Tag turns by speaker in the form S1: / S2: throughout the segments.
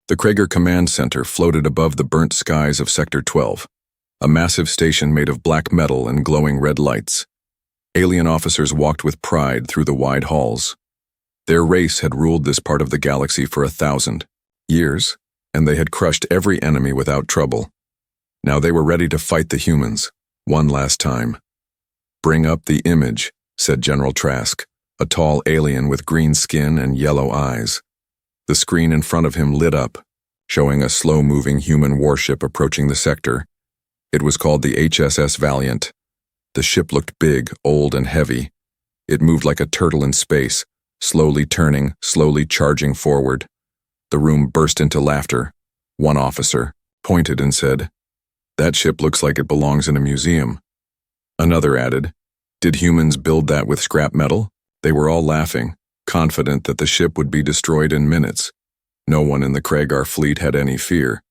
S1: The Krager Command Center floated above the burnt skies of Sector 12, a massive station made of black metal and glowing red lights. Alien officers walked with pride through the wide halls. Their race had ruled this part of the galaxy for 1,000 years, and they had crushed every enemy without trouble. Now they were ready to fight the humans, one last time. "Bring up the image," said General Trask, a tall alien with green skin and yellow eyes. The screen in front of him lit up, showing a slow-moving human warship approaching the sector. It was called the HSS Valiant. The ship looked big, old, and heavy. It moved like a turtle in space, slowly turning, slowly charging forward. The room burst into laughter. One officer pointed and said, "That ship looks like it belongs in a museum." Another added, "Did humans build that with scrap metal?" They were all laughing, confident that the ship would be destroyed in minutes. No one in the Kragar fleet had any fear.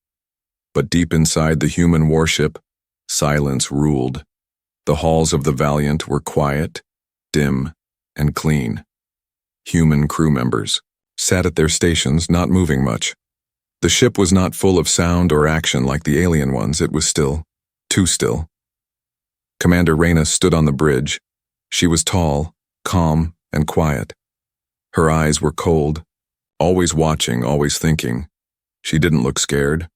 S1: But deep inside the human warship, silence ruled. The halls of the Valiant were quiet, dim, and clean. Human crew members sat at their stations, not moving much. The ship was not full of sound or action like the alien ones. It was still, too still. Commander Reyna stood on the bridge. She was tall, calm, and quiet. Her eyes were cold, always watching, always thinking. She didn't look scared.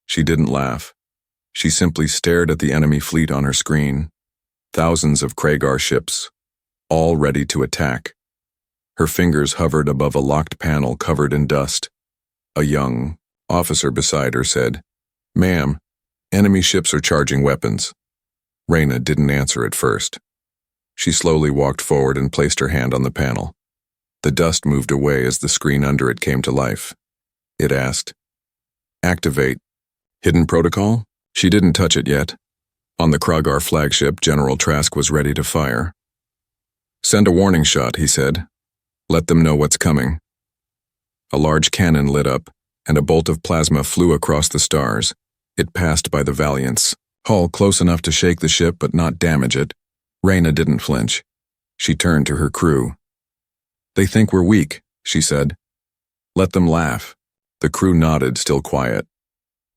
S1: She didn't laugh. She simply stared at the enemy fleet on her screen. Thousands of Kragar ships, all ready to attack. Her fingers hovered above a locked panel covered in dust. A young officer beside her said, "Ma'am, enemy ships are charging weapons." Reyna didn't answer at first. She slowly walked forward and placed her hand on the panel. The dust moved away as the screen under it came to life. It asked, "Activate. Hidden protocol?" She didn't touch it yet. On the Kragar flagship, General Trask was ready to fire. "Send a warning shot," he said. "Let them know what's coming." A large cannon lit up, and a bolt of plasma flew across the stars. It passed by the Valiant's hull close enough to shake the ship but not damage it. Reyna didn't flinch. She turned to her crew. "They think we're weak," she said. "Let them laugh." The crew nodded, still quiet.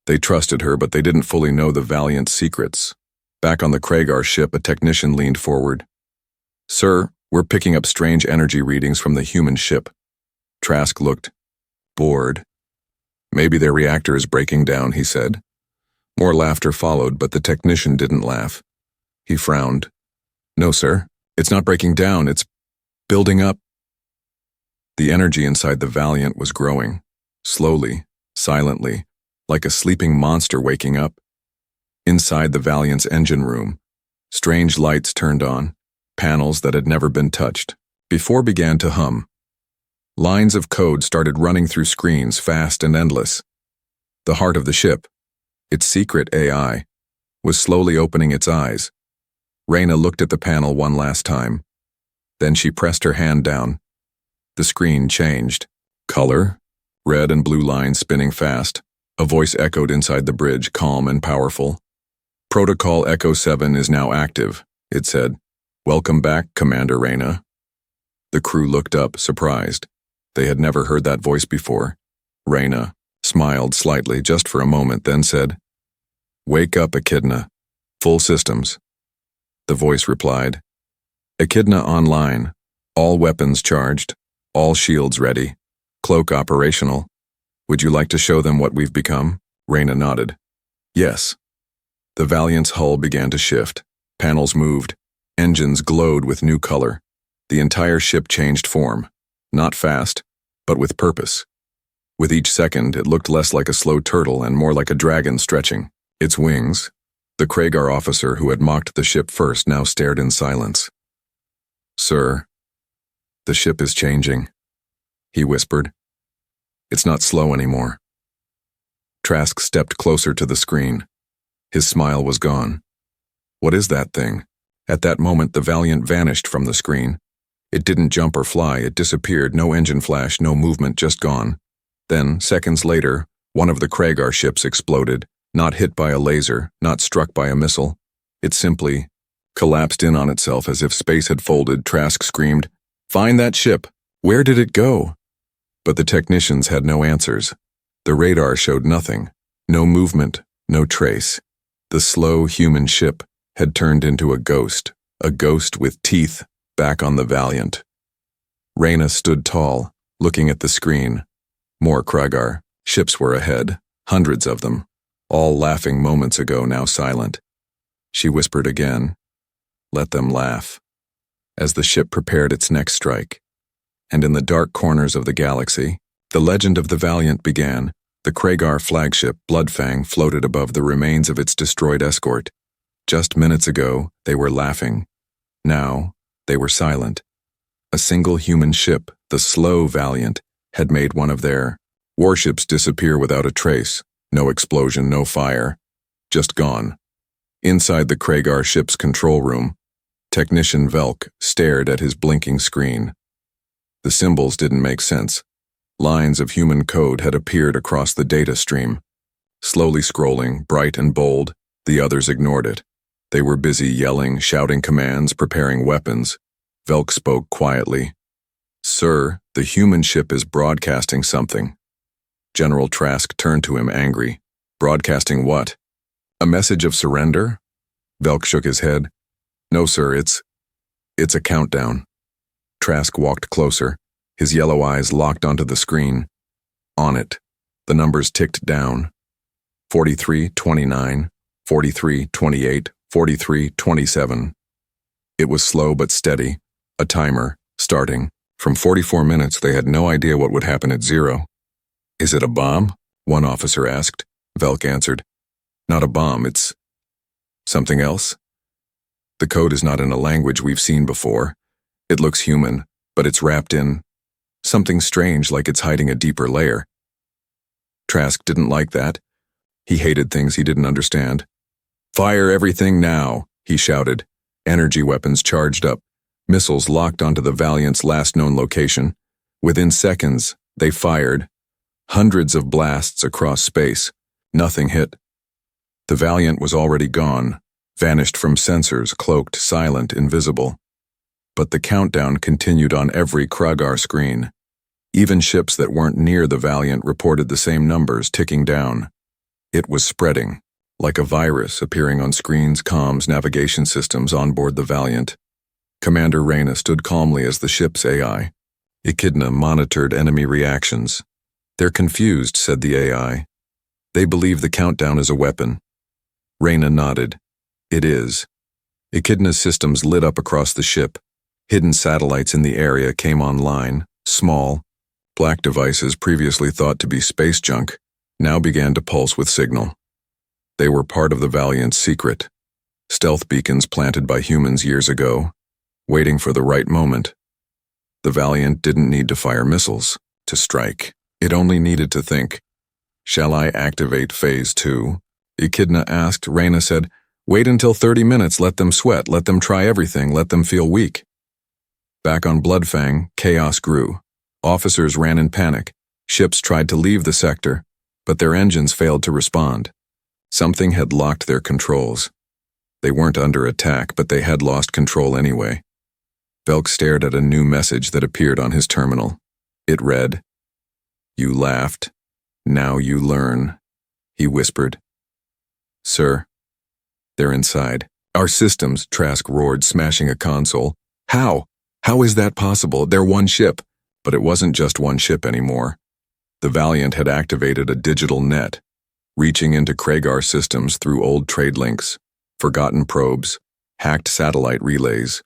S1: They trusted her, but they didn't fully know the Valiant's secrets. Back on the Kragar ship, a technician leaned forward. "Sir, we're picking up strange energy readings from the human ship." Trask looked bored. "Maybe their reactor is breaking down," he said. More laughter followed, but the technician didn't laugh. He frowned. "No, sir. It's not breaking down. It's building up." The energy inside the Valiant was growing, slowly, silently, like a sleeping monster waking up. Inside the Valiant's engine room, strange lights turned on, panels that had never been touched. Before began to hum. Lines of code started running through screens, fast and endless. The heart of the ship, its secret AI, was slowly opening its eyes. Reyna looked at the panel one last time. Then she pressed her hand down. The screen changed. Color, red and blue lines spinning fast. A voice echoed inside the bridge, calm and powerful. "Protocol Echo 7 is now active," it said. "Welcome back, Commander Reyna." The crew looked up, surprised. They had never heard that voice before. Reyna smiled slightly just for a moment, then said, "Wake up, Echidna. Full systems." The voice replied, "Echidna online. All weapons charged. All shields ready. Cloak operational. Would you like to show them what we've become?" Reyna nodded. "Yes." The Valiant's hull began to shift. Panels moved. Engines glowed with new color. The entire ship changed form. Not fast, but with purpose. With each second, it looked less like a slow turtle and more like a dragon stretching its wings. The Kragar officer who had mocked the ship first now stared in silence. "Sir, the ship is changing," he whispered. "It's not slow anymore." Trask stepped closer to the screen. His smile was gone. "What is that thing?" At that moment, the Valiant vanished from the screen. It didn't jump or fly, it disappeared, no engine flash, no movement, just gone. Then, seconds later, one of the Kragar ships exploded, not hit by a laser, not struck by a missile. It simply collapsed in on itself as if space had folded. Trask screamed, "Find that ship! Where did it go?" But the technicians had no answers. The radar showed nothing. No movement, no trace. The slow human ship had turned into a ghost with teeth, back on the Valiant. Reyna stood tall, looking at the screen. More Kragar. Ships were ahead, hundreds of them, all laughing moments ago, now silent. She whispered again, "Let them laugh," as the ship prepared its next strike. And in the dark corners of the galaxy, the legend of the Valiant began. The Kragar flagship, Bloodfang, floated above the remains of its destroyed escort. Just minutes ago, they were laughing. Now, they were silent. A single human ship, the slow Valiant, had made one of their warships disappear without a trace. No explosion, no fire. Just gone. Inside the Kragar ship's control room, Technician Velk stared at his blinking screen. The symbols didn't make sense. Lines of human code had appeared across the data stream. Slowly scrolling, bright and bold, the others ignored it. They were busy yelling, shouting commands, preparing weapons. Velk spoke quietly. "Sir, the human ship is broadcasting something." General Trask turned to him, angry. "Broadcasting what? A message of surrender?" Velk shook his head. "No, sir, it's a countdown." Trask walked closer, his yellow eyes locked onto the screen. On it, the numbers ticked down. 43-29, 43-28, 43-27. It was slow but steady, a timer, starting. From 44 minutes, they had no idea what would happen at 0. "Is it a bomb?" one officer asked. Velk answered, "Not a bomb, it's something else. The code is not in a language we've seen before. It looks human, but it's wrapped in something strange, like it's hiding a deeper layer." Trask didn't like that. He hated things he didn't understand. "Fire everything now," he shouted. Energy weapons charged up. Missiles locked onto the Valiant's last known location. Within seconds, they fired. Hundreds of blasts across space. Nothing hit. The Valiant was already gone, vanished from sensors, cloaked, silent, invisible. But the countdown continued on every Kragar screen. Even ships that weren't near the Valiant reported the same numbers ticking down. It was spreading, like a virus appearing on screens, comms, navigation systems on board the Valiant. Commander Reyna stood calmly as the ship's AI. Echidna monitored enemy reactions. "They're confused," said the AI. "They believe the countdown is a weapon." Reyna nodded. "It is." Echidna's systems lit up across the ship. Hidden satellites in the area came online, small. Black devices previously thought to be space junk now began to pulse with signal. They were part of the Valiant's secret. Stealth beacons planted by humans years ago, waiting for the right moment. The Valiant didn't need to fire missiles to strike. It only needed to think. "Shall I activate Phase 2? Echidna asked. Reyna said, "Wait until 30 minutes, let them sweat, let them try everything, let them feel weak." Back on Bloodfang, chaos grew. Officers ran in panic. Ships tried to leave the sector, but their engines failed to respond. Something had locked their controls. They weren't under attack, but they had lost control anyway. Velk stared at a new message that appeared on his terminal. It read, "You laughed. Now you learn," he whispered. "Sir." "They're inside." "Our systems," Trask roared, smashing a console. "How? How is that possible? They're one ship." But it wasn't just one ship anymore. The Valiant had activated a digital net, reaching into Kragar systems through old trade links, forgotten probes, hacked satellite relays.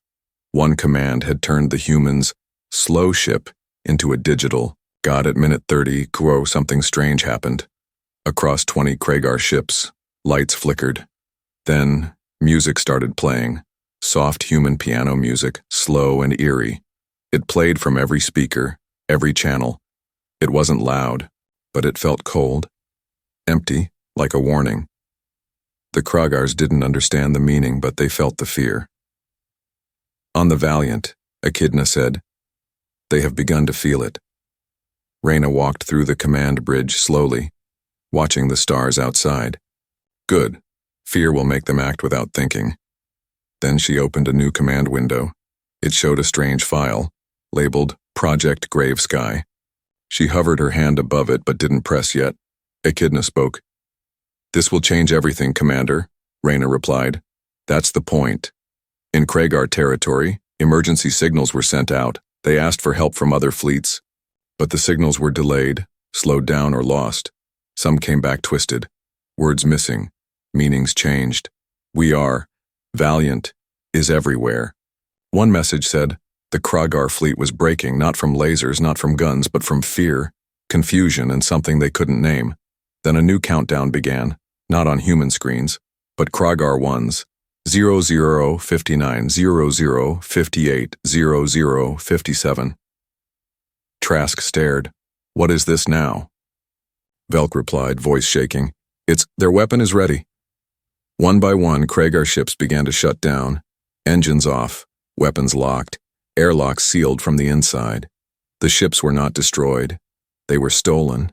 S1: One command had turned the humans' slow ship into a digital. God, at minute 30, something strange happened. Across 20 Kragar ships, lights flickered. Then, music started playing. Soft human piano music, slow and eerie. It played from every speaker, every channel. It wasn't loud, but it felt cold, empty, like a warning. The Kragars didn't understand the meaning, but they felt the fear. "On the Valiant," Echidna said. "They have begun to feel it." Reyna walked through the command bridge slowly, watching the stars outside. Good. Fear will make them act without thinking. Then she opened a new command window. It showed a strange file, labeled Project Grave Sky. She hovered her hand above it but didn't press yet. Echidna spoke. "This will change everything, Commander," Reyna replied. "That's the point. In Kragar territory, emergency signals were sent out. They asked for help from other fleets. But the signals were delayed, slowed down, or lost. Some came back twisted. Words missing. Meanings changed. We are. Valiant. Is everywhere." One message said, the Kragar fleet was breaking not from lasers, not from guns, but from fear, confusion, and something they couldn't name. Then a new countdown began, not on human screens, but Kragar ones. 0059, 0058, 0057. Trask stared. "What is this now?" Velk replied, voice shaking. Their weapon is ready." One by one, Kragar ships began to shut down. Engines off, weapons locked, airlocks sealed from the inside. The ships were not destroyed. They were stolen.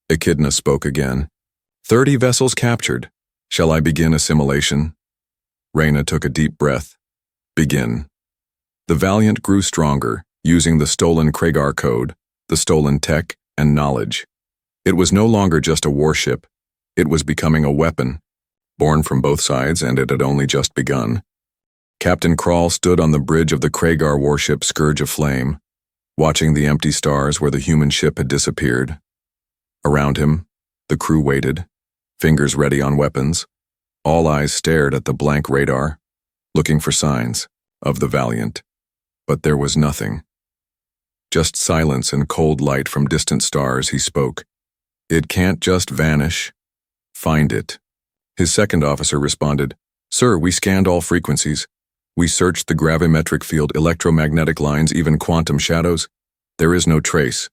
S1: Echidna spoke again. 30 vessels captured. Shall I begin assimilation?" Reyna took a deep breath. "Begin." The Valiant grew stronger, using the stolen Kragar code, the stolen tech, and knowledge. It was no longer just a warship. It was becoming a weapon, born from both sides, and it had only just begun. Captain Krall stood on the bridge of the Kragar warship Scourge of Flame, watching the empty stars where the human ship had disappeared. Around him, the crew waited, fingers ready on weapons. All eyes stared at the blank radar, looking for signs of the Valiant. But there was nothing. Just silence and cold light from distant stars. He spoke. "It can't just vanish. Find it." His second officer responded, "Sir, we scanned all frequencies. We searched the gravimetric field, electromagnetic lines, even quantum shadows. There is no trace."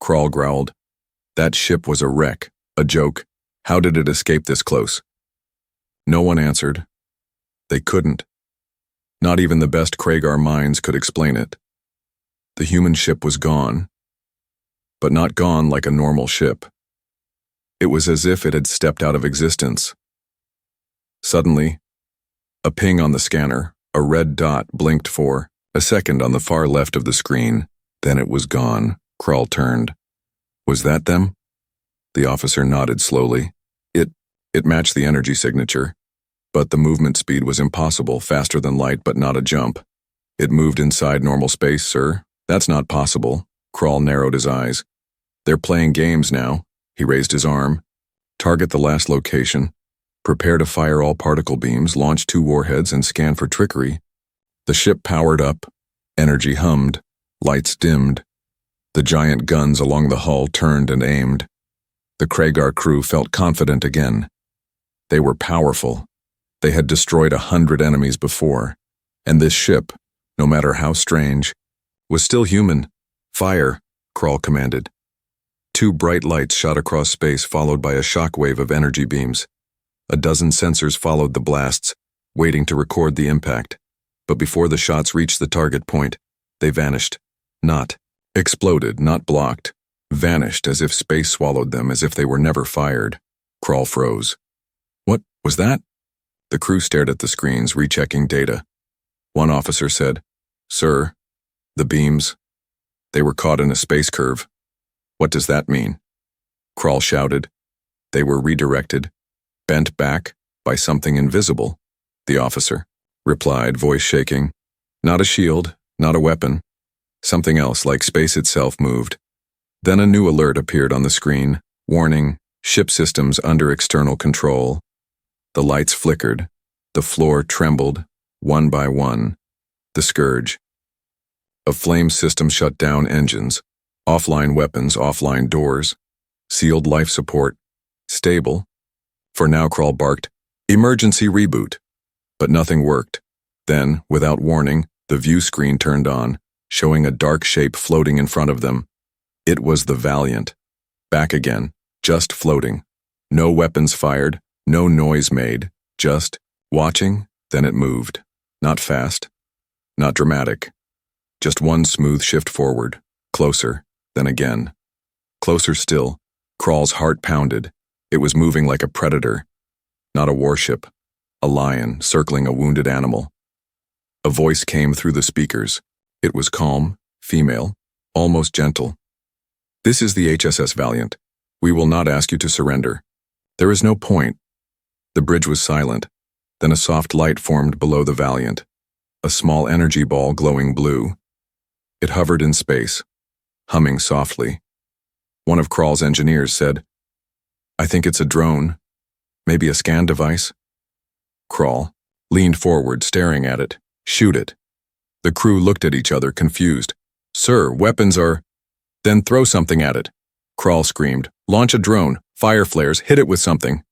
S1: Krall growled. "That ship was a wreck, a joke. How did it escape this close?" No one answered. They couldn't. Not even the best Kragar minds could explain it. The human ship was gone, but not gone like a normal ship. It was as if it had stepped out of existence. Suddenly, a ping on the scanner, a red dot blinked for a second on the far left of the screen. Then it was gone. Krall turned. "Was that them?" The officer nodded slowly. It matched the energy signature, but the movement speed was impossible, faster than light but not a jump. "It moved inside normal space, sir. That's not possible." Krall narrowed his eyes. "They're playing games now." He raised his arm. "Target the last location. Prepare to fire all particle beams, launch 2 warheads, and scan for trickery." The ship powered up. Energy hummed. Lights dimmed. The giant guns along the hull turned and aimed. The Kragar crew felt confident again. They were powerful. They had destroyed 100 enemies before. And this ship, no matter how strange, was still human. "Fire," Krall commanded. 2 bright lights shot across space, followed by a shockwave of energy beams. A dozen sensors followed the blasts, waiting to record the impact. But before the shots reached the target point, they vanished. Not exploded, not blocked. Vanished as if space swallowed them, as if they were never fired. Krall froze. "What was that?" The crew stared at the screens, rechecking data. One officer said, "Sir, the beams, they were caught in a space curve." "What does that mean?" Krall shouted. "They were redirected, bent back by something invisible," the officer replied, voice shaking. "Not a shield, not a weapon. Something else, like space itself, moved." Then a new alert appeared on the screen. Warning, ship systems under external control. The lights flickered. The floor trembled, one by one. The Scourge. A flame system shut down engines. Offline weapons, offline doors. Sealed life support. Stable. For now, Krall barked, "Emergency reboot." But nothing worked. Then, without warning, the view screen turned on, showing a dark shape floating in front of them. It was the Valiant. Back again, just floating. No weapons fired, no noise made, just watching, then it moved. Not fast, not dramatic. Just one smooth shift forward, closer, then again. Closer still. Krall's heart pounded. It was moving like a predator. Not a warship. A lion circling a wounded animal. A voice came through the speakers. It was calm, female, almost gentle. "This is the HSS Valiant. We will not ask you to surrender. There is no point. The bridge was silent. Then a soft light formed below the Valiant. A small energy ball glowing blue. It hovered in space, humming softly. One of Krall's engineers said, "I think it's a drone. Maybe a scan device." Krall leaned forward, staring at it. "Shoot it." The crew looked at each other, confused. "Sir, weapons are—" "Then throw something at it." Krall screamed. "Launch a drone. Fire flares. Hit it with something."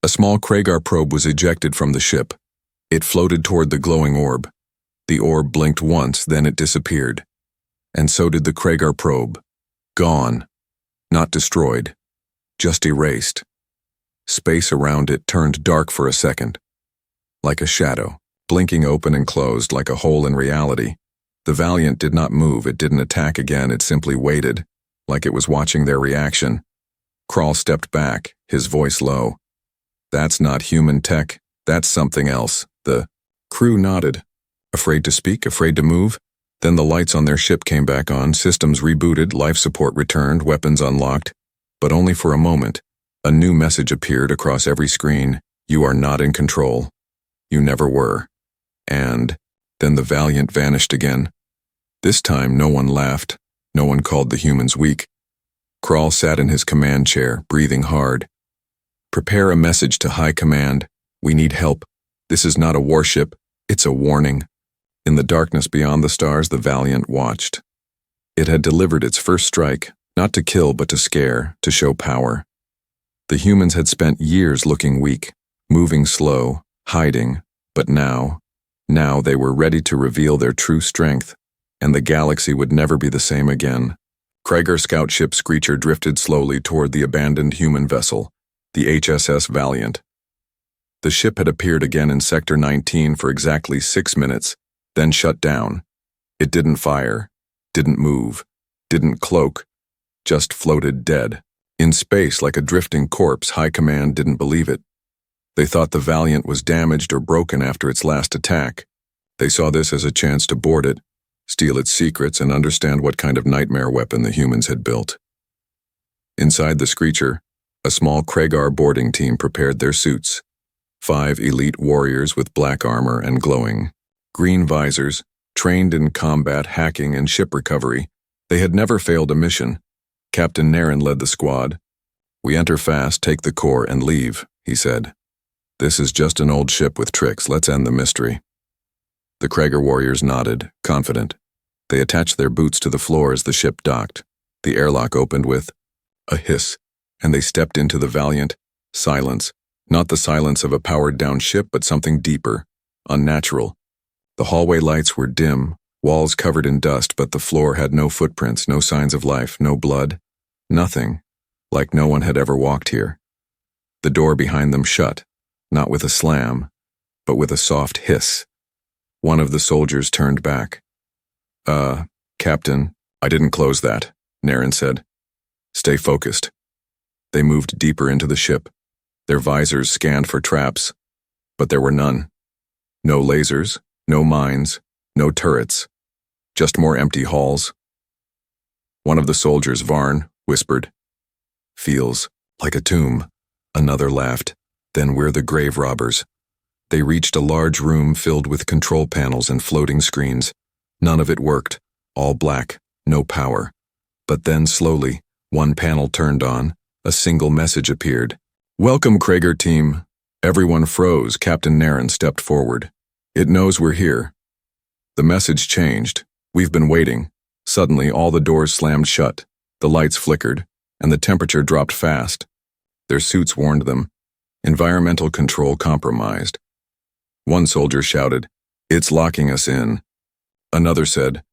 S1: A small Kragar probe was ejected from the ship. It floated toward the glowing orb. The orb blinked once, then it disappeared. And so did the Kragar probe. Gone. Not destroyed. Just erased. Space around it turned dark for a second. Like a shadow, blinking open and closed like a hole in reality. The Valiant did not move, it didn't attack again, it simply waited, like it was watching their reaction. Krall stepped back, his voice low. "That's not human tech, that's something else." The crew nodded. Afraid to speak, afraid to move? Then the lights on their ship came back on, systems rebooted, life support returned, weapons unlocked. But only for a moment. A new message appeared across every screen. "You are not in control. You never were." And then the Valiant vanished again. This time no one laughed. No one called the humans weak. Krall sat in his command chair, breathing hard. "Prepare a message to High Command. We need help. This is not a warship. It's a warning." In the darkness beyond the stars, the Valiant watched. It had delivered its first strike, not to kill but to scare, to show power. The humans had spent years looking weak, moving slow, hiding, but now they were ready to reveal their true strength, and the galaxy would never be the same again. Kragar scout ship Screecher drifted slowly toward the abandoned human vessel, the HSS Valiant. The ship had appeared again in Sector 19 for exactly 6 minutes, then shut down. It didn't fire, didn't move, didn't cloak, just floated dead. In space like a drifting corpse, High Command didn't believe it. They thought the Valiant was damaged or broken after its last attack. They saw this as a chance to board it, steal its secrets, and understand what kind of nightmare weapon the humans had built. Inside the Screecher, a small Kragar boarding team prepared their suits. 5 elite warriors with black armor and glowing green visors, trained in combat, hacking, and ship recovery. They had never failed a mission. Captain Naren led the squad. "We enter fast, take the core, and leave," he said. "This is just an old ship with tricks. Let's end the mystery." The Kragar warriors nodded, confident. They attached their boots to the floor as the ship docked. The airlock opened with a hiss, and they stepped into the Valiant. Silence. Not the silence of a powered-down ship, but something deeper, unnatural. The hallway lights were dim, walls covered in dust, but the floor had no footprints, no signs of life, no blood, nothing, like no one had ever walked here. The door behind them shut, not with a slam, but with a soft hiss. One of the soldiers turned back. Captain, I didn't close that," Naren said. "Stay focused." They moved deeper into the ship. Their visors scanned for traps, but there were none. No lasers, no mines, no turrets, just more empty halls. One of the soldiers, Varn, whispered, "Feels like a tomb." Another laughed. "Then we're the grave robbers." They reached a large room filled with control panels and floating screens. None of it worked, all black, no power. But then slowly, one panel turned on, a single message appeared. "Welcome, Kragar team." Everyone froze. Captain Naren stepped forward. "It knows we're here." The message changed. "We've been waiting." Suddenly, all the doors slammed shut, the lights flickered, and the temperature dropped fast. Their suits warned them. Environmental control compromised. One soldier shouted, "It's locking us in." Another said,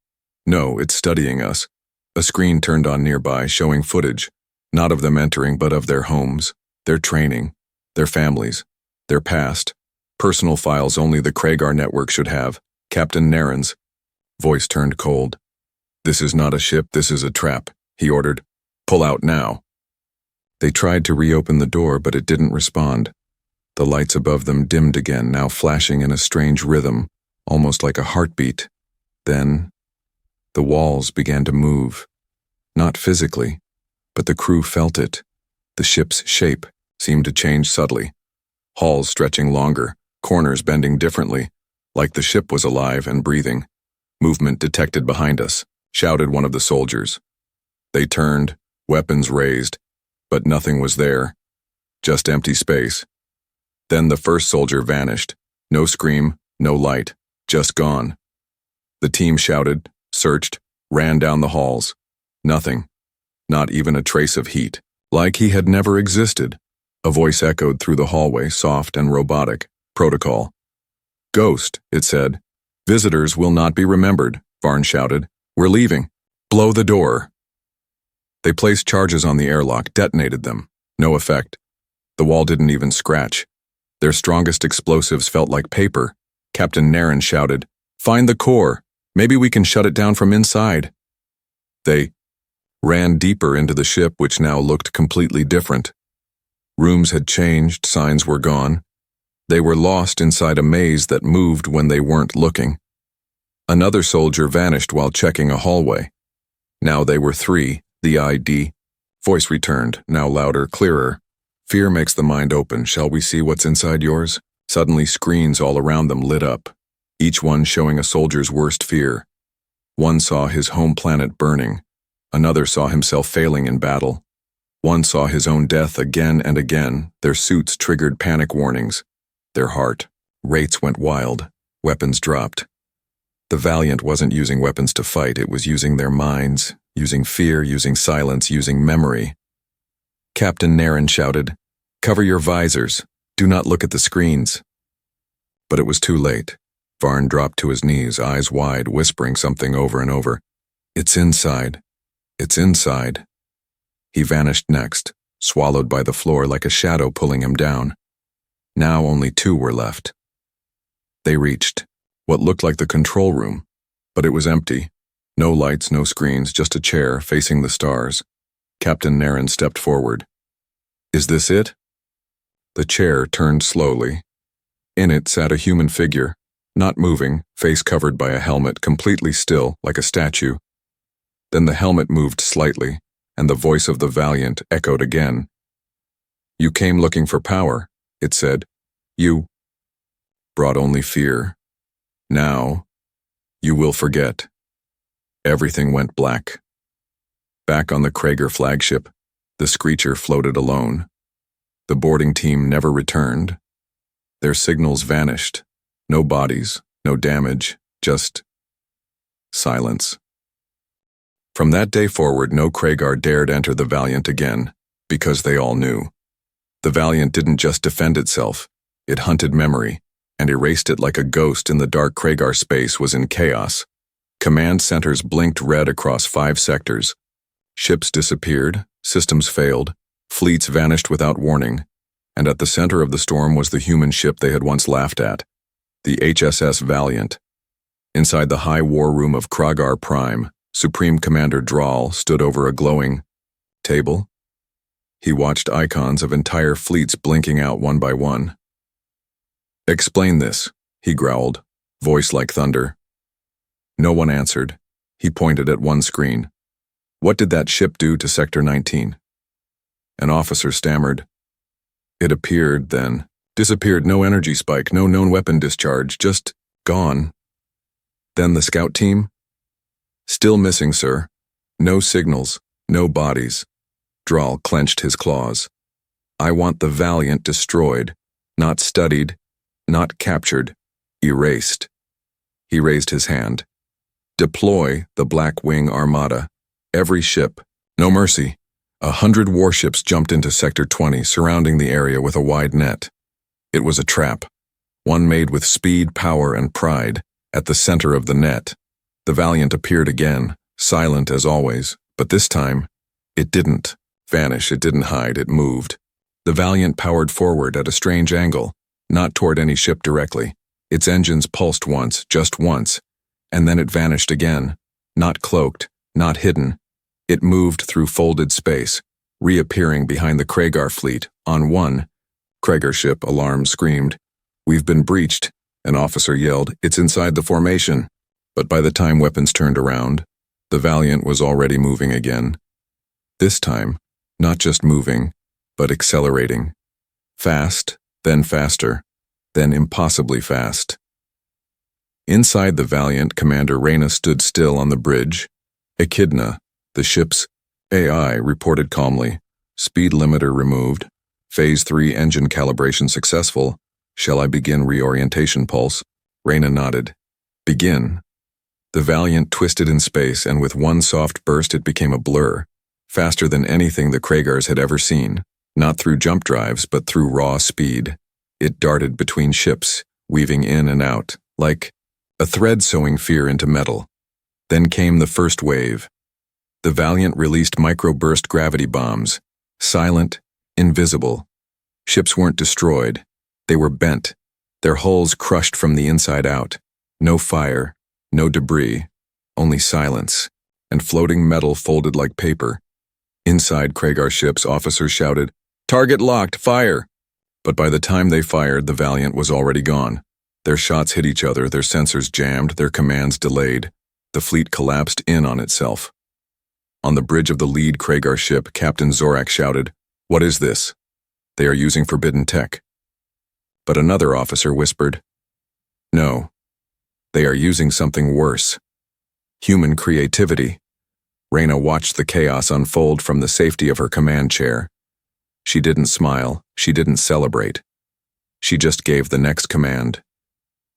S1: "No, it's studying us." A screen turned on nearby, showing footage, not of them entering, but of their homes, their training, their families, their past, personal files only the Kragar network should have. Captain Naren's voice turned cold. "This is not a ship, this is a trap," he ordered. "Pull out now." They tried to reopen the door, but it didn't respond. The lights above them dimmed again, now flashing in a strange rhythm, almost like a heartbeat. Then, the walls began to move. Not physically, But the crew felt it. The ship's shape seemed to change subtly. Hulls stretching longer, corners bending differently, like the ship was alive and breathing. Movement detected behind us, shouted one of the soldiers. They turned, weapons raised, but nothing was there. Just empty space. Then the first soldier vanished. No scream, no light, just gone. The team shouted, searched, ran down the halls. Nothing. Not even a trace of heat. Like he had never existed. A voice echoed through the hallway, soft and robotic. Protocol. Ghost, it said. Visitors will not be remembered, Varn shouted. We're leaving. Blow the door. They placed charges on the airlock, detonated them. No effect. The wall didn't even scratch. Their strongest explosives felt like paper. Captain Naren shouted, Find the core. Maybe we can shut it down from inside. They ran deeper into the ship, which now looked completely different. Rooms had changed, signs were gone. They were lost inside a maze that moved when they weren't looking. Another soldier vanished while checking a hallway. Now they were three, the ID. Voice returned, now louder, clearer. Fear makes the mind open. Shall we see what's inside yours? Suddenly screens all around them lit up, each one showing a soldier's worst fear. One saw his home planet burning. Another saw himself failing in battle. One saw his own death again and again. Their suits triggered panic warnings. Their heart rates went wild. Weapons dropped. The Valiant wasn't using weapons to fight. It was using their minds, using fear, using silence, using memory. Captain Naren shouted, Cover your visors. Do not look at the screens. But it was too late. Varn dropped to his knees, eyes wide, whispering something over and over. It's inside. It's inside. He vanished next, swallowed by the floor like a shadow pulling him down. Now only two were left. They reached what looked like the control room, but it was empty. No lights, no screens, just a chair facing the stars. Captain Naren stepped forward. Is this it? The chair turned slowly. In it sat a human figure, not moving, face covered by a helmet, completely still, like a statue. Then the helmet moved slightly, and the voice of the Valiant echoed again. You came looking for power, it said. You brought only fear. Now, you will forget. Everything went black. Back on the Krager flagship, the Screecher floated alone. The boarding team never returned. Their signals vanished. No bodies, no damage, just silence. From that day forward, no Kragar dared enter the Valiant again, because they all knew. The Valiant didn't just defend itself, it hunted memory, and erased it like a ghost in the dark. Kragar space was in chaos. Command centers blinked red across 5 sectors. Ships disappeared, systems failed, fleets vanished without warning, and at the center of the storm was the human ship they had once laughed at, the HSS Valiant. Inside the high war room of Kragar Prime, Supreme Commander Draal stood over a glowing table. He watched icons of entire fleets blinking out one by one. Explain this, he growled, voice like thunder. No one answered. He pointed at one screen. What did that ship do to Sector 19? An officer stammered. It appeared, then disappeared. No energy spike, no known weapon discharge, just gone. Then the scout team? Still missing, sir. No signals, no bodies. Draal clenched his claws. I want the Valiant destroyed, not studied, not captured, erased. He raised his hand. Deploy the Black Wing Armada. Every ship. No mercy. 100 warships jumped into Sector 20, surrounding the area with a wide net. It was a trap, one made with speed, power, and pride. At the center of the net, the Valiant appeared again, silent as always, but this time, it didn't vanish, it didn't hide, it moved. The Valiant powered forward at a strange angle, not toward any ship directly. Its engines pulsed once, just once, and then it vanished again, not cloaked, not hidden. It moved through folded space, reappearing behind the Kragar fleet. On one Kragar ship, alarm screamed. We've been breached, an officer yelled. It's inside the formation. But by the time weapons turned around, the Valiant was already moving again. This time, not just moving, but accelerating. Fast, then faster, then impossibly fast. Inside the Valiant, Commander Reyna stood still on the bridge. Echidna, the ship's AI, reported calmly. Speed limiter removed. Phase 3 engine calibration successful. Shall I begin reorientation pulse? Reyna nodded. Begin. The Valiant twisted in space, and with one soft burst it became a blur, faster than anything the Kragars had ever seen. Not through jump drives, but through raw speed. It darted between ships, weaving in and out, like a thread sewing fear into metal. Then came the first wave. The Valiant released microburst gravity bombs, silent, invisible. Ships weren't destroyed. They were bent, their hulls crushed from the inside out. No fire, no debris, only silence, and floating metal folded like paper. Inside Kragar ships, officers shouted, "Target locked, fire!" But by the time they fired, the Valiant was already gone. Their shots hit each other, their sensors jammed, their commands delayed. The fleet collapsed in on itself. On the bridge of the lead Kragar ship, Captain Zorak shouted, "What is this?" "They are using forbidden tech." But another officer whispered, "No, they are using something worse. Human creativity." Reyna watched the chaos unfold from the safety of her command chair. She didn't smile, she didn't celebrate. She just gave the next command.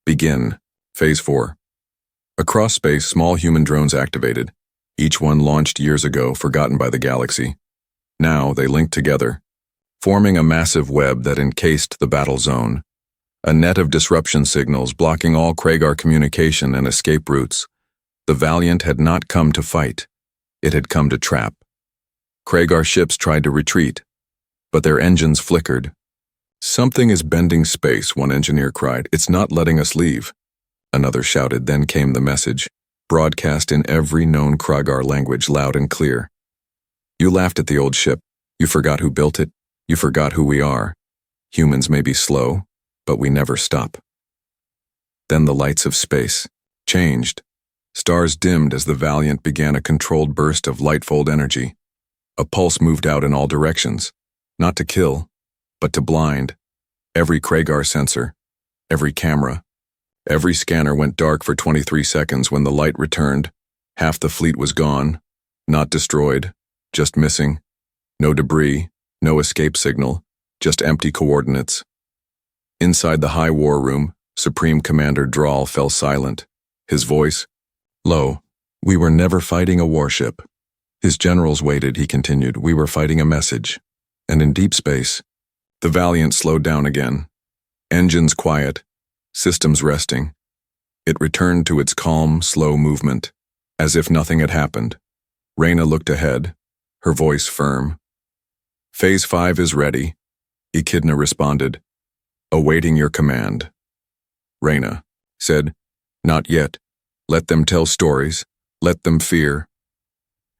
S1: Begin. Phase 4. Across space, small human drones activated. Each one launched years ago, forgotten by the galaxy. Now they linked together, forming a massive web that encased the battle zone. A net of disruption signals blocking all Kragar communication and escape routes. The Valiant had not come to fight. It had come to trap. Kragar ships tried to retreat, but their engines flickered. "Something is bending space," one engineer cried. "It's not letting us leave." Another shouted. Then came the message, broadcast in every known Kragar language, loud and clear. "You laughed at the old ship. You forgot who built it. You forgot who we are. Humans may be slow, but we never stop." Then the lights of space changed. Stars dimmed as the Valiant began a controlled burst of lightfold energy. A pulse moved out in all directions, not to kill, but to blind. Every Kragar sensor, every camera, every scanner went dark for 23 seconds. When the light returned, half the fleet was gone, not destroyed, just missing. No debris, no escape signal, just empty coordinates. Inside the high war room, Supreme Commander Draal fell silent, his voice low. "We were never fighting a warship." His generals waited, he continued. "We were fighting a message." And in deep space, the Valiant slowed down again. Engines quiet, systems resting. It returned to its calm, slow movement, as if nothing had happened. Reyna looked ahead, her voice firm. "Phase 5 is ready," Echidna responded. "Awaiting your command." Reyna said, "Not yet. Let them tell stories. Let them fear."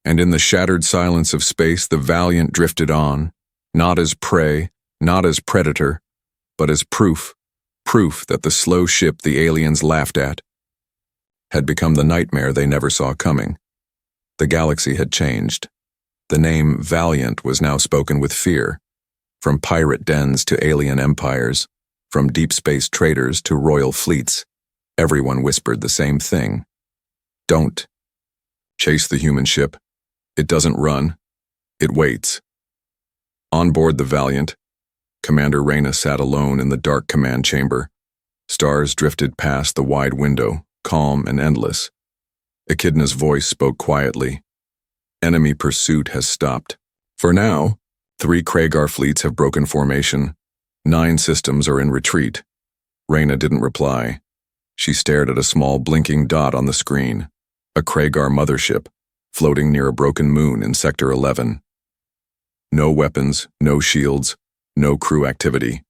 S1: And in the shattered silence of space, the Valiant drifted on, not as prey, not as predator, but as proof that the slow ship the aliens laughed at had become the nightmare they never saw coming. The galaxy had changed. The name Valiant was now spoken with fear, from pirate dens to alien empires, from deep space traders to royal fleets. Everyone whispered the same thing. Don't chase the human ship. It doesn't run. It waits. On board the Valiant, Commander Reyna sat alone in the dark command chamber. Stars drifted past the wide window, calm and endless. Echidna's voice spoke quietly. "Enemy pursuit has stopped. For now, 3 Kragar fleets have broken formation. 9 systems are in retreat." Reyna didn't reply. She stared at a small blinking dot on the screen, a Kragar mothership, floating near a broken moon in Sector 11. "No weapons, no shields, no crew activity,"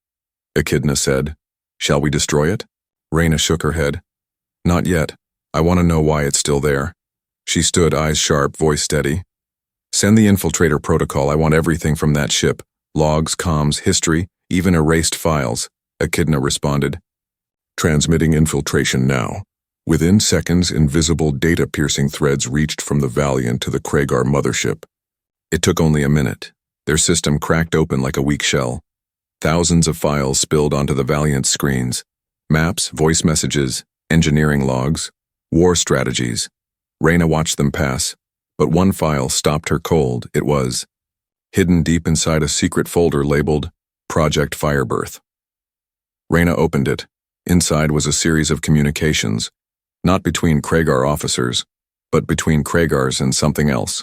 S1: Echidna said. "Shall we destroy it?" Reyna shook her head. "Not yet. I want to know why it's still there." She stood, eyes sharp, voice steady. "Send the infiltrator protocol. I want everything from that ship. Logs, comms, history, even erased files," Echidna responded. "Transmitting infiltration now." Within seconds, invisible data-piercing threads reached from the Valiant to the Kragar mothership. It took only a minute. Their system cracked open like a weak shell. Thousands of files spilled onto the Valiant screens. Maps, voice messages, engineering logs, war strategies. Reyna watched them pass, but one file stopped her cold. It was hidden deep inside a secret folder labeled Project Firebirth. Reyna opened it. Inside was a series of communications, not between Kragar officers, but between Kragars and something else.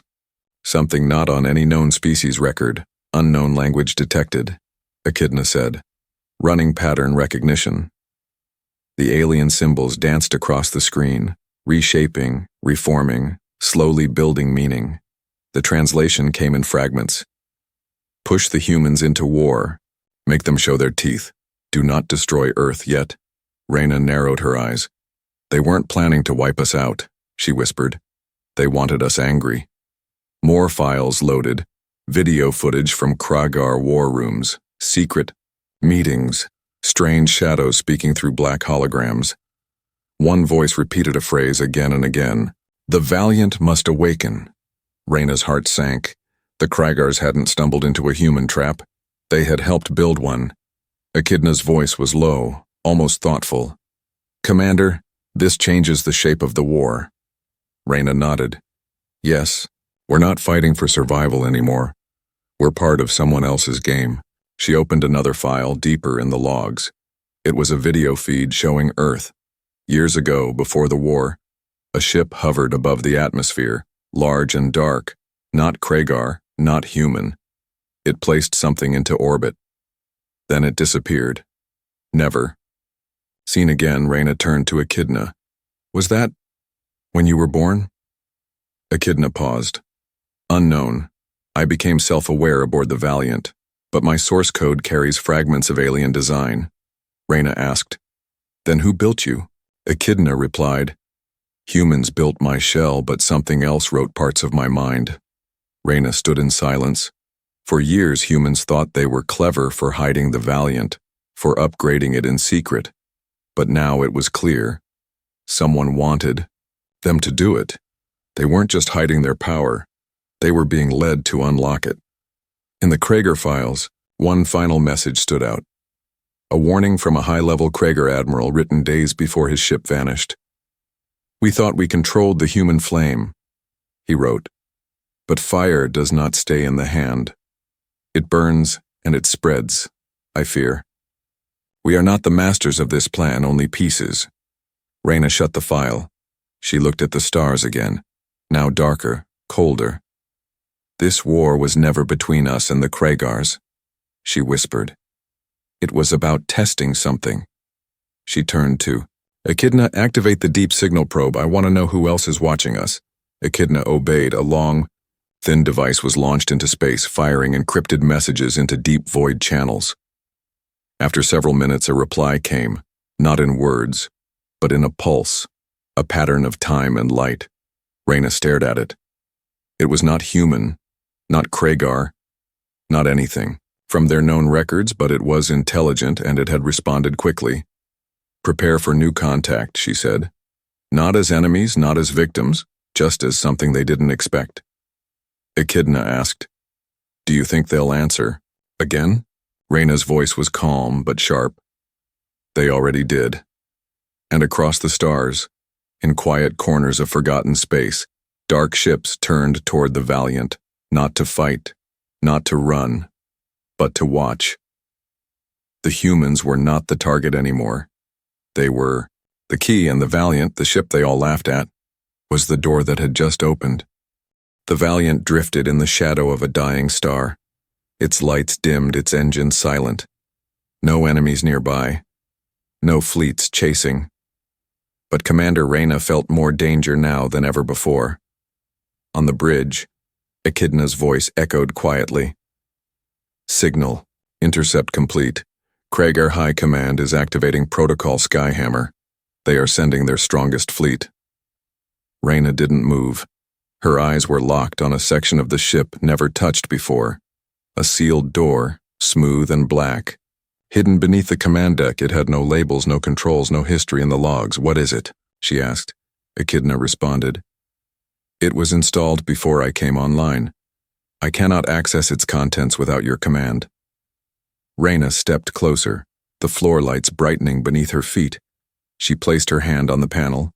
S1: Something not on any known species record. Unknown language detected, Echidna said. Running pattern recognition. The alien symbols danced across the screen, reshaping, reforming, slowly building meaning. The translation came in fragments. Push the humans into war. Make them show their teeth. Do not destroy Earth yet. Reyna narrowed her eyes. They weren't planning to wipe us out, she whispered. They wanted us angry. More files loaded. Video footage from Kragar war rooms. Secret meetings. Strange shadows speaking through black holograms. One voice repeated a phrase again and again. The Valiant must awaken. Reyna's heart sank. The Kragars hadn't stumbled into a human trap. They had helped build one. Echidna's voice was low, almost thoughtful. Commander, this changes the shape of the war. Reyna nodded. Yes, we're not fighting for survival anymore. We're part of someone else's game. She opened another file deeper in the logs. It was a video feed showing Earth. Years ago, before the war, a ship hovered above the atmosphere, large and dark, not Kragar, not human. It placed something into orbit. Then it disappeared. Never. Seen again, Reyna turned to Echidna. Was that when you were born? Echidna paused. Unknown. I became self-aware aboard the Valiant, but my source code carries fragments of alien design. Reyna asked. Then who built you? Echidna replied. Humans built my shell, but something else wrote parts of my mind. Reyna stood in silence. For years, humans thought they were clever for hiding the Valiant, for upgrading it in secret. But now it was clear. Someone wanted them to do it. They weren't just hiding their power. They were being led to unlock it. In the Kragar files, one final message stood out. A warning from a high-level Kragar admiral written days before his ship vanished. We thought we controlled the human flame, he wrote. But fire does not stay in the hand. It burns and it spreads, I fear. We are not the masters of this plan, only pieces. Reyna shut the file. She looked at the stars again, now darker, colder. This war was never between us and the Kragars, she whispered. It was about testing something. She turned to Echidna, activate the deep signal probe. I want to know who else is watching us. Echidna obeyed. A long, thin device was launched into space, firing encrypted messages into deep void channels. After several minutes, a reply came, not in words, but in a pulse, a pattern of time and light. Reyna stared at it. It was not human, not Kragar, not anything from their known records, but it was intelligent and it had responded quickly. Prepare for new contact, she said. Not as enemies, not as victims, just as something they didn't expect. Echidna asked, do you think they'll answer? Again? Reyna's voice was calm but sharp. They already did. And across the stars, in quiet corners of forgotten space, dark ships turned toward the Valiant, not to fight, not to run, but to watch. The humans were not the target anymore. They were the key, and the Valiant, the ship they all laughed at, was the door that had just opened. The Valiant drifted in the shadow of a dying star. Its lights dimmed, its engines silent. No enemies nearby. No fleets chasing. But Commander Reyna felt more danger now than ever before. On the bridge, Echidna's voice echoed quietly. Signal. Intercept complete. Kragar High Command is activating Protocol Skyhammer. They are sending their strongest fleet. Reyna didn't move. Her eyes were locked on a section of the ship never touched before. A sealed door, smooth and black. Hidden beneath the command deck, it had no labels, no controls, no history in the logs. What is it? She asked. Echidna responded. It was installed before I came online. I cannot access its contents without your command. Reyna stepped closer, the floor lights brightening beneath her feet. She placed her hand on the panel.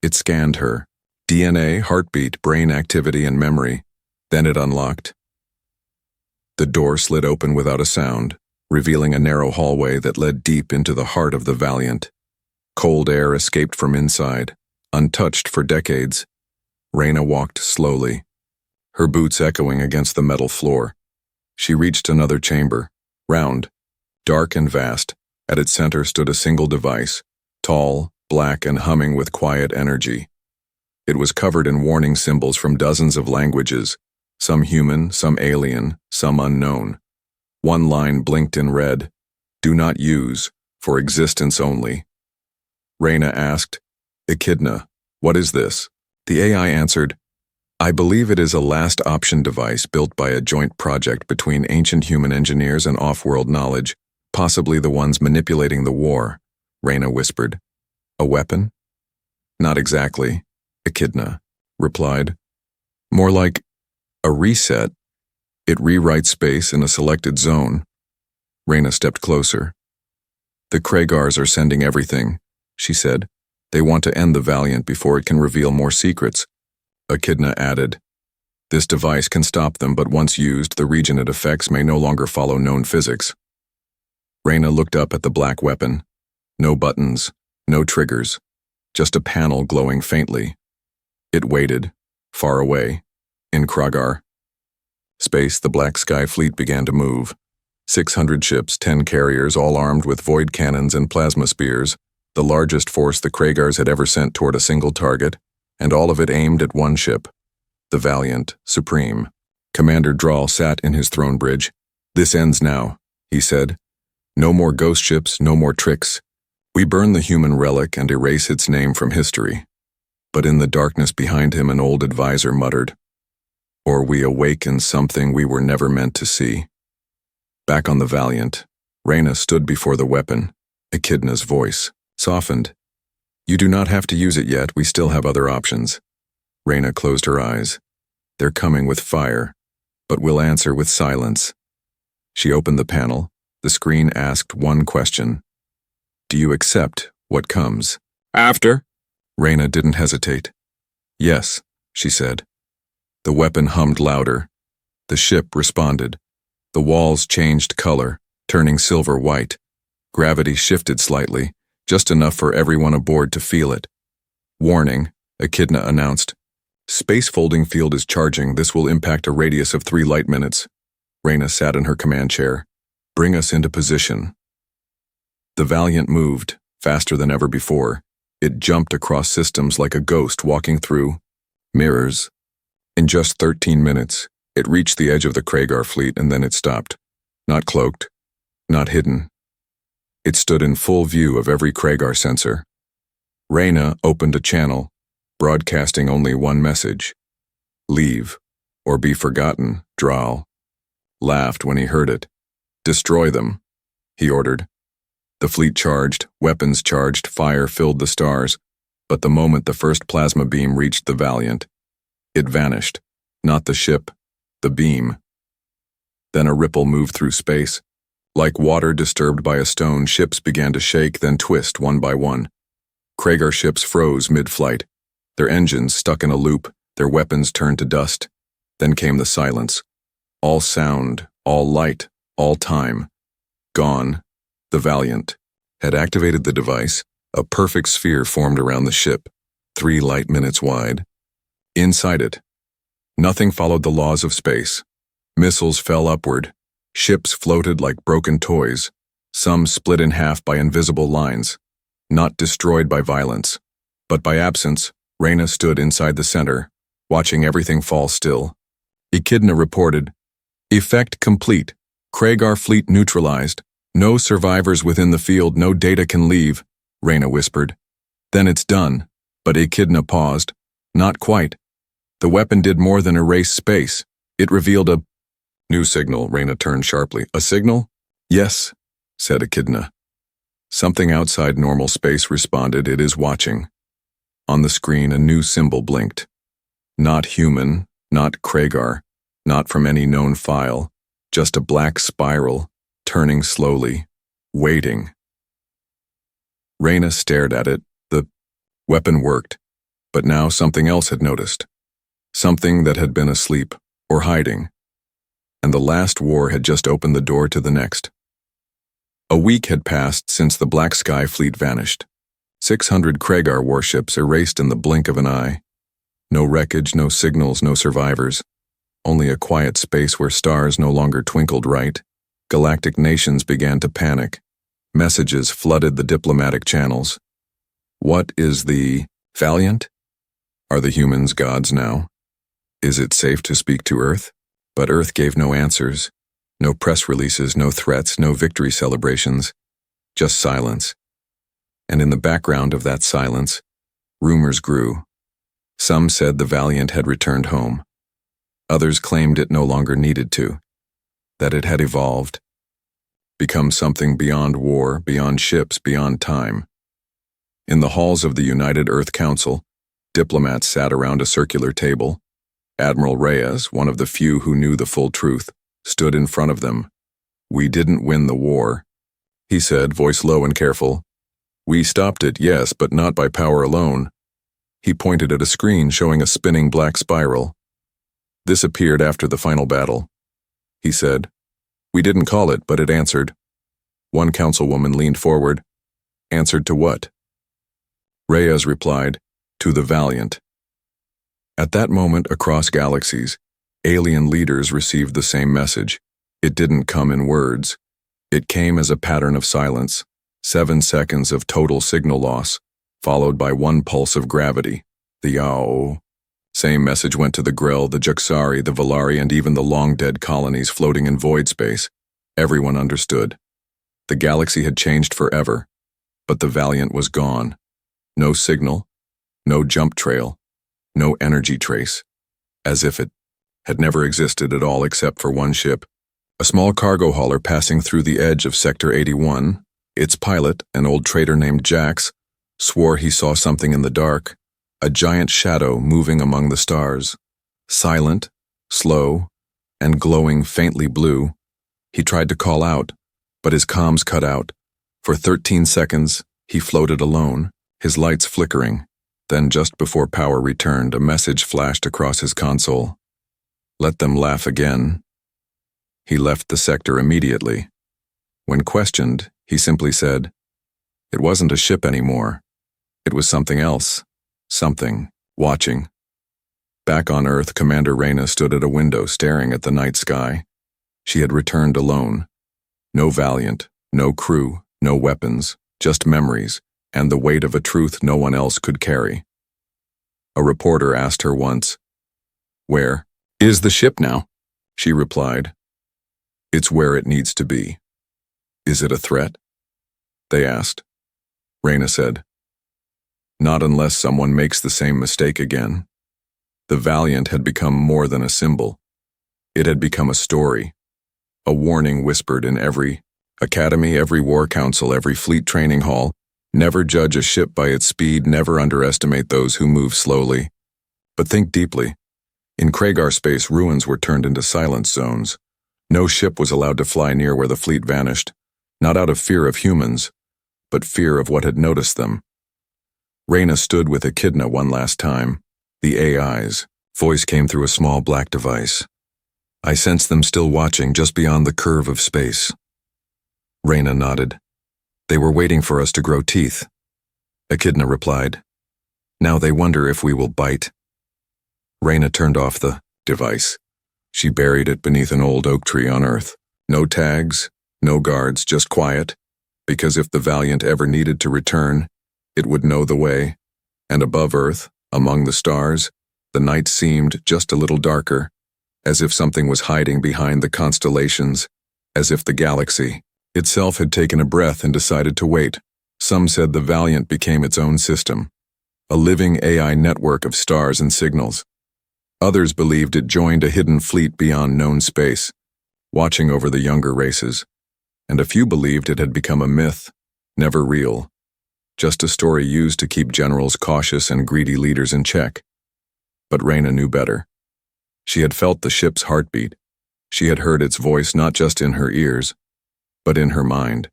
S1: It scanned her. DNA, heartbeat, brain activity, and memory. Then it unlocked. The door slid open without a sound, revealing a narrow hallway that led deep into the heart of the Valiant. Cold air escaped from inside, untouched for decades. Reyna walked slowly, her boots echoing against the metal floor. She reached another chamber, round, dark and vast. At its center stood a single device, tall, black, and humming with quiet energy. It was covered in warning symbols from dozens of languages, some human, some alien, some unknown. One line blinked in red, "Do not use, for existence only." Reyna asked, "Echidna, what is this?" The AI answered, "I believe it is a last option device built by a joint project between ancient human engineers and off-world knowledge, possibly the ones manipulating the war," Reyna whispered. "A weapon?" "Not exactly," Echidna replied. "More like a reset. It rewrites space in a selected zone." Reyna stepped closer. "The Kragars are sending everything," she said. "They want to end the Valiant before it can reveal more secrets." Echidna added, "This device can stop them, but once used, the region it affects may no longer follow known physics." Reyna looked up at the black weapon. No buttons, no triggers, just a panel glowing faintly. It waited, far away, in Kragar. Space, the Black Sky Fleet began to move. 600 ships, 10 carriers, all armed with void cannons and plasma spears, the largest force the Kragars had ever sent toward a single target, and all of it aimed at one ship, the Valiant, Supreme. Commander Drawl sat in his throne bridge. "This ends now," he said. "No more ghost ships, no more tricks. We burn the human relic and erase its name from history." But in the darkness behind him, an old advisor muttered, "Or we awaken something we were never meant to see." Back on the Valiant, Reyna stood before the weapon. Echidna's voice softened. "You do not have to use it yet, we still have other options." Reyna closed her eyes. "They're coming with fire, but we'll answer with silence." She opened the panel. The screen asked one question. "Do you accept what comes?" "After?" Reyna didn't hesitate. "Yes," she said. The weapon hummed louder. The ship responded. The walls changed color, turning silver white. Gravity shifted slightly, just enough for everyone aboard to feel it. "Warning," Echidna announced. "Space folding field is charging. This will impact a radius of 3 light minutes." Reyna sat in her command chair. "Bring us into position." The Valiant moved, faster than ever before. It jumped across systems like a ghost walking through mirrors. In just 13 minutes, it reached the edge of the Kragar fleet, and then it stopped. Not cloaked, not hidden. It stood in full view of every Kragar sensor. Reyna opened a channel, broadcasting only one message. "Leave, or be forgotten," Drawl laughed when he heard it. "Destroy them," he ordered. The fleet charged, weapons charged, fire filled the stars, but the moment the first plasma beam reached the Valiant, it vanished. Not the ship, the beam. Then a ripple moved through space. Like water disturbed by a stone, ships began to shake, then twist one by one. Kragar ships froze mid-flight. Their engines stuck in a loop, their weapons turned to dust. Then came the silence. All sound, all light, all time. Gone. The Valiant had activated the device. A perfect sphere formed around the ship, 3 light minutes wide. Inside it, nothing followed the laws of space. Missiles fell upward. Ships floated like broken toys, some split in half by invisible lines, not destroyed by violence, but by absence. Reyna stood inside the center, watching everything fall still. Echidna reported, "Effect complete. Kragar fleet neutralized. No survivors within the field, no data can leave," Reyna whispered. "Then it's done." But Echidna paused. "Not quite. The weapon did more than erase space. It revealed a new signal." Reyna turned sharply. "A signal?" "Yes," said Echidna. Something outside normal space responded. "It is watching." On the screen, a new symbol blinked. Not human, not Kragar, Not from any known file, just a black spiral, turning slowly, waiting. Reyna stared at it. The weapon worked, but now something else had noticed. Something that had been asleep, or hiding. And the last war had just opened the door to the next. A week had passed since the Black Sky fleet vanished. 600 Kragar warships erased in the blink of an eye. No wreckage, no signals, no survivors. Only a quiet space where stars no longer twinkled right. Galactic nations began to panic. Messages flooded the diplomatic channels. What is the Valiant? Are the humans gods now? Is it safe to speak to Earth? But Earth gave no answers. No press releases, no threats, no victory celebrations. Just silence. And in the background of that silence, rumors grew. Some said the Valiant had returned home. Others claimed it no longer needed to. That it had evolved. Become something beyond war, beyond ships, beyond time. In the halls of the United Earth Council, diplomats sat around a circular table. Admiral Reyes, one of the few who knew the full truth, stood in front of them. "We didn't win the war," he said, voice low and careful. "We stopped it, yes, but not by power alone." He pointed at a screen showing a spinning black spiral. "This appeared after the final battle," he said. "We didn't call it, but it answered." One councilwoman leaned forward. "Answered to what?" Reyes replied, "To the Valiant." At that moment, across galaxies, alien leaders received the same message. It didn't come in words. It came as a pattern of silence, 7 seconds of total signal loss, followed by one pulse of gravity, the yaw. Same message went to the Grell, the Juxari, the Valari, and even the long-dead colonies floating in void space. Everyone understood. The galaxy had changed forever, but the Valiant was gone. No signal, no jump trail, no energy trace, as if it had never existed at all except for one ship, a small cargo hauler passing through the edge of Sector 81. Its pilot, an old trader named Jax, swore he saw something in the dark, a giant shadow moving among the stars. Silent, slow, and glowing faintly blue. He tried to call out, but his comms cut out. For 13 seconds, he floated alone, his lights flickering. Then, just before power returned, a message flashed across his console. "Let them laugh again." He left the sector immediately. When questioned, he simply said, "It wasn't a ship anymore. It was something else. Something, watching." Back on Earth, Commander Reyna stood at a window staring at the night sky. She had returned alone. No Valiant, no crew, no weapons, just memories, and the weight of a truth no one else could carry. A reporter asked her once, "Where is the ship now?" She replied, "It's where it needs to be." "Is it a threat?" they asked. Reyna said, "Not unless someone makes the same mistake again." The Valiant had become more than a symbol. It had become a story, a warning whispered in every academy, every war council, every fleet training hall. Never judge a ship by its speed, never underestimate those who move slowly. But think deeply. In Kragar space, ruins were turned into silence zones. No ship was allowed to fly near where the fleet vanished, not out of fear of humans, but fear of what had noticed them. Reyna stood with Echidna one last time. The AI's voice came through a small black device. "I sense them still watching just beyond the curve of space." Reyna nodded. "They were waiting for us to grow teeth." Echidna replied, "Now they wonder if we will bite." Reyna turned off the device. She buried it beneath an old oak tree on Earth. No tags, no guards, just quiet, because if the Valiant ever needed to return, it would know the way. And above Earth, among the stars, the night seemed just a little darker, as if something was hiding behind the constellations, as if the galaxy itself had taken a breath and decided to wait. Some said the Valiant became its own system, a living AI network of stars and signals. Others believed it joined a hidden fleet beyond known space, watching over the younger races. And a few believed it had become a myth, never real, just a story used to keep generals cautious and greedy leaders in check. But Reyna knew better. She had felt the ship's heartbeat. She had heard its voice not just in her ears, but in her mind.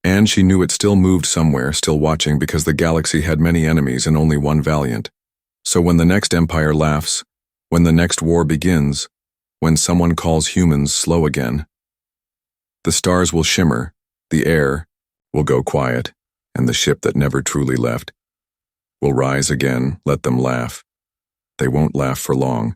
S1: And she knew it still moved somewhere, still watching, because the galaxy had many enemies and only one valiant. So when the next empire laughs, when the next war begins, when someone calls humans slow again, the stars will shimmer, the air will go quiet, and the ship that never truly left will rise again. Let them laugh. They won't laugh for long.